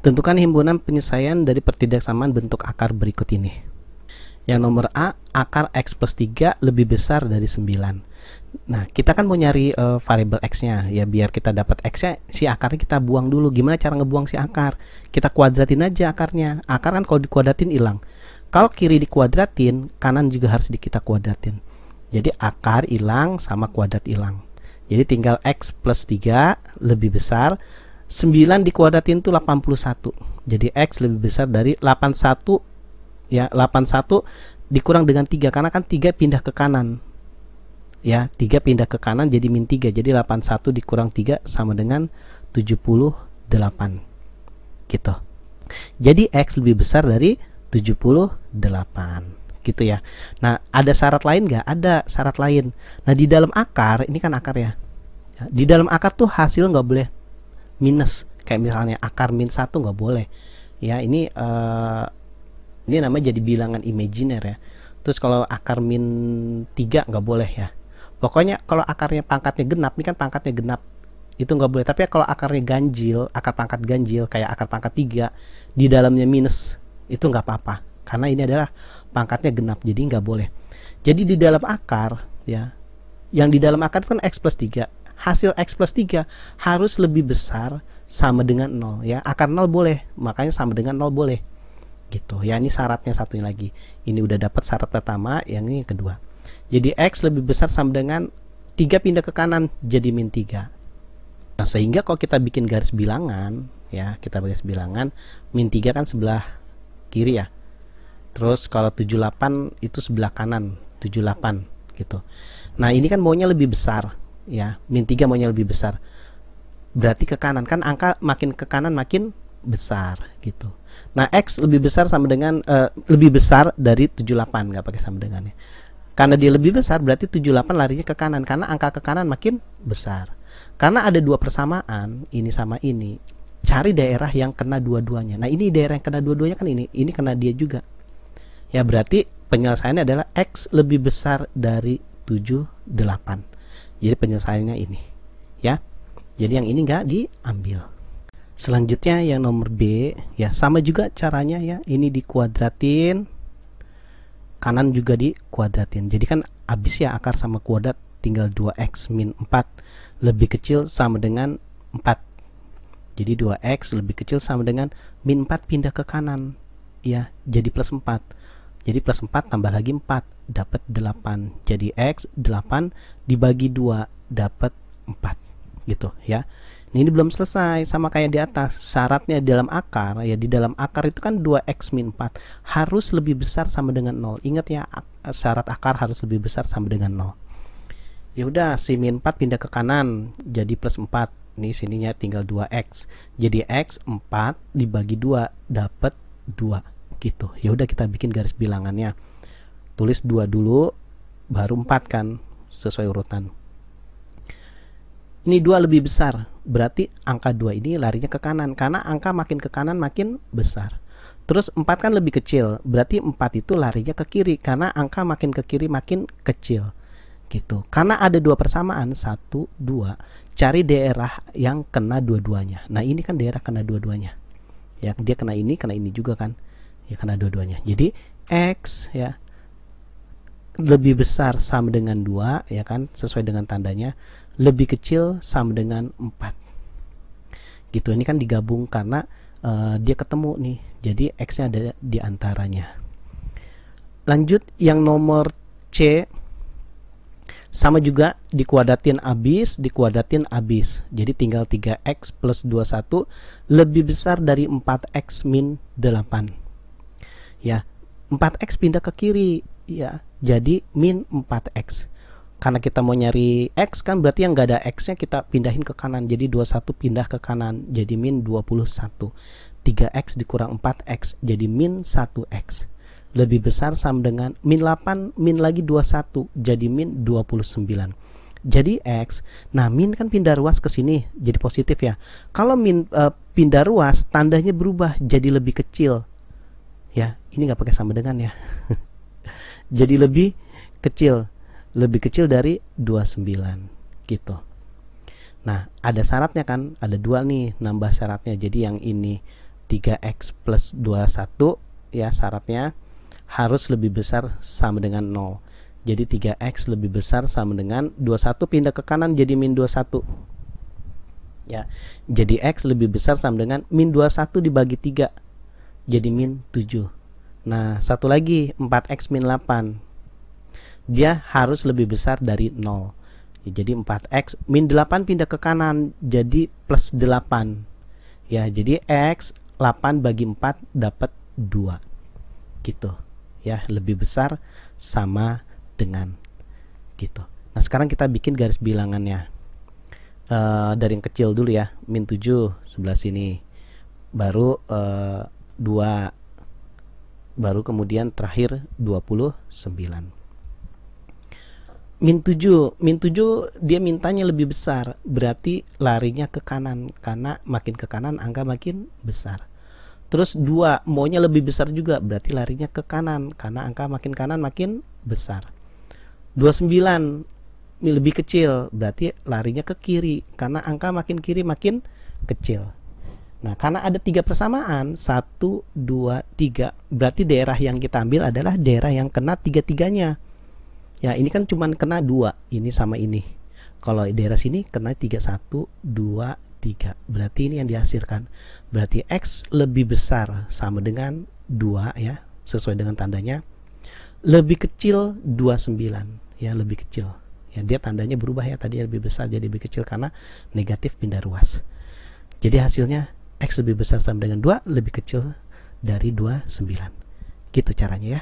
Tentukan himpunan penyelesaian dari pertidaksamaan bentuk akar berikut ini. Yang nomor A, akar X plus 3 lebih besar dari 9. Nah, kita kan mau nyari variabel X-nya. Ya, biar kita dapat X-nya, si akarnya kita buang dulu. Gimana cara ngebuang si akar? Kita kuadratin aja akarnya. Akar kan kalau dikuadratin hilang. Kalau kiri dikuadratin, kanan juga harus kita kuadratin. Jadi akar hilang sama kuadrat hilang. Jadi tinggal X plus 3 lebih besar. 9 dikuadratin itu 81. Jadi X lebih besar dari 81. Ya, 81 dikurang dengan 3 karena kan 3 pindah ke kanan. Ya, 3 pindah ke kanan jadi min 3. Jadi 81 dikurang 3 sama dengan 78. Gitu. Jadi X lebih besar dari 78. Gitu ya. Nah, ada syarat lain nggak? Ada syarat lain. Nah, di dalam akar, ini kan akar ya. Di dalam akar tuh hasil nggak boleh minus, kayak misalnya akar min 1 nggak boleh ya. Ini namanya jadi bilangan imajiner ya. Terus kalau akar min 3 nggak boleh ya. Pokoknya kalau akarnya pangkatnya genap, ini kan pangkatnya genap, itu nggak boleh. Tapi kalau akarnya ganjil, akar pangkat ganjil kayak akar pangkat 3 di dalamnya minus, itu nggak apa-apa karena ini adalah pangkatnya genap, jadi nggak boleh. Jadi di dalam akar ya, yang di dalam akar itu kan X plus 3, hasil X plus 3 harus lebih besar sama dengan 0 ya. Akar 0 boleh, makanya sama dengan 0 boleh gitu ya. Ini syaratnya satunya lagi. Ini udah dapat syarat pertama, yang ini yang kedua. Jadi X lebih besar sama dengan 3 pindah ke kanan jadi min 3. Nah, sehingga kalau kita bikin garis bilangan ya, kita garis bilangan min 3 kan sebelah kiri ya. Terus kalau 78 itu sebelah kanan, 78 gitu. Nah, ini kan maunya lebih besar ya, min 3 maunya lebih besar, berarti ke kanan kan, angka makin ke kanan makin besar gitu. Nah, X lebih besar sama dengan lebih besar dari 78, nggak pakai sama dengannya, karena dia lebih besar berarti 78 larinya ke kanan karena angka ke kanan makin besar. Karena ada dua persamaan, ini sama ini, cari daerah yang kena dua-duanya. Nah, ini daerah yang kena dua-duanya kan ini kena dia juga ya, berarti penyelesaiannya adalah X lebih besar dari 78. Jadi penyelesaiannya ini ya. Jadi yang ini nggak diambil. Selanjutnya yang nomor B ya, sama juga caranya ya. Ini dikuadratin, kanan juga dikuadratin. Jadi kan habis ya akar sama kuadrat, tinggal 2x min 4 lebih kecil sama dengan 4. Jadi 2x lebih kecil sama dengan min 4 pindah ke kanan ya, jadi plus 4. Jadi plus 4 tambah lagi 4 dapat 8. Jadi X 8 dibagi 2 dapat 4 gitu ya. Nah, ini belum selesai, sama kayak di atas. Syaratnya dalam akar ya, di dalam akar itu kan 2x min 4 harus lebih besar sama dengan 0. Ingat ya, syarat akar harus lebih besar sama dengan 0. Ya udah, si min 4 pindah ke kanan jadi plus 4. Nih sininya tinggal 2x. Jadi X 4 dibagi 2 dapat 2 gitu. Ya udah, kita bikin garis bilangannya. Tulis 2 dulu baru 4 kan, sesuai urutan. Ini 2 lebih besar, berarti angka 2 ini larinya ke kanan karena angka makin ke kanan makin besar. Terus 4 kan lebih kecil, berarti 4 itu larinya ke kiri karena angka makin ke kiri makin kecil gitu. Karena ada dua persamaan, 1, 2, cari daerah yang kena dua-duanya. Nah, ini kan daerah kena dua-duanya ya, dia kena ini juga kan ya, kena dua-duanya. Jadi X ya lebih besar sama dengan 2 ya kan, sesuai dengan tandanya, lebih kecil sama dengan 4 gitu. Ini kan digabung karena dia ketemu nih, jadi X nya ada di antaranya. Lanjut yang nomor C, sama juga dikuadratin abis, jadi tinggal 3x plus 21 lebih besar dari 4x min 8 ya. 4x pindah ke kiri ya, jadi min 4x. Karena kita mau nyari x kan, berarti yang nggak ada x nya kita pindahin ke kanan, jadi 21 pindah ke kanan jadi min 21. 3x dikurang 4x jadi min 1x lebih besar sama dengan min 8 min lagi 21 jadi min 29. Jadi x, nah min kan pindah ruas ke sini jadi positif ya. Kalau min pindah ruas tandanya berubah jadi lebih kecil ya. Ini nggak pakai sama dengan ya. Jadi lebih kecil lebih kecil dari 29 gitu. Nah, ada syaratnya kan, ada dua nih nambah syaratnya. Jadi yang ini 3x plus 21 ya, syaratnya harus lebih besar sama dengan 0. Jadi 3x lebih besar sama dengan 21, pindah ke kanan jadi min 21 ya. Jadi x lebih besar sama dengan min 21 dibagi 3 jadi min 7. Nah, satu lagi 4x min 8, dia harus lebih besar dari 0 ya, jadi 4x min 8 pindah ke kanan jadi plus 8 ya. Jadi x 8 bagi 4 dapat 2 gitu ya, lebih besar sama dengan gitu. Nah, sekarang kita bikin garis bilangannya. Dari yang kecil dulu ya, min 7 sebelah sini, baru 2, baru kemudian terakhir 29. Min 7 dia mintanya lebih besar, berarti larinya ke kanan, karena makin ke kanan angka makin besar. Terus 2 maunya lebih besar juga, berarti larinya ke kanan, karena angka makin kanan makin besar. 29 lebih kecil, berarti larinya ke kiri, karena angka makin kiri makin kecil. Nah, karena ada 3 persamaan, 1, 2, 3, berarti daerah yang kita ambil adalah daerah yang kena 3-3-nya. Ya, ini kan cuma kena 2, ini sama ini. Kalau daerah sini kena 3, 1, 2, 3. Berarti ini yang dihasilkan. Berarti x lebih besar sama dengan 2 ya, sesuai dengan tandanya. Lebih kecil 29 ya, lebih kecil ya, dia tandanya berubah ya, tadi lebih besar jadi lebih kecil karena negatif pindah ruas. Jadi hasilnya x lebih besar sama dengan 2, lebih kecil dari 29 gitu caranya ya.